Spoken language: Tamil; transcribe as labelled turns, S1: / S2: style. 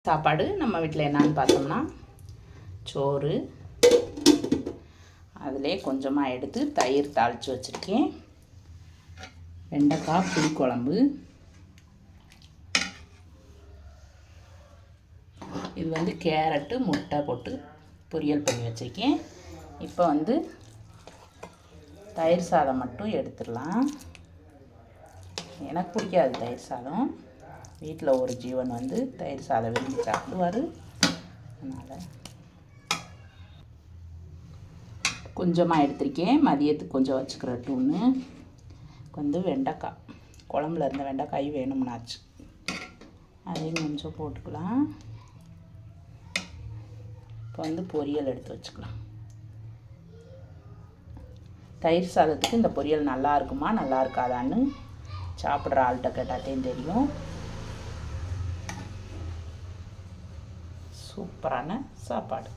S1: சாப்பாடு நம்ம வீட்டில் என்னன்னு பார்த்தோம்னா சோறு, அதிலே கொஞ்சமாக எடுத்து தயிர் தாளித்து வச்சுருக்கேன், வெண்டைக்காய் புளிக்குழம்பு, இது வந்து கேரட்டு முட்டை போட்டு பொரியல் பண்ணி வச்சுருக்கேன். இப்போ வந்து தயிர் சாதம் மட்டும் எடுத்துடலாம். எனக்கு பிடிக்காது தயிர் சாதம். வீட்டில் ஒரு ஜீவன் வந்து தயிர் சாதம் விரும்பி சாப்பிடுவார். அதனால் கொஞ்சமாக எடுத்திருக்கேன், மதியத்துக்கு கொஞ்சம் வச்சுக்கிறட்டுன்னு. வந்து வெண்டைக்காய், குழம்புல இருந்த வெண்டைக்காய் வேணும்னாச்சு, அதையும் கொஞ்சம் போட்டுக்கலாம். இப்போ வந்து பொரியல் எடுத்து வச்சுக்கலாம். தயிர் சாதத்துக்கு இந்த பொரியல் நல்லா இருக்குமா நல்லா இருக்காதான்னு சாப்பிட்ற ஆள்கிட்ட கேட்டாத்தையும் தெரியும். சூப்பரான சாப்பாடு.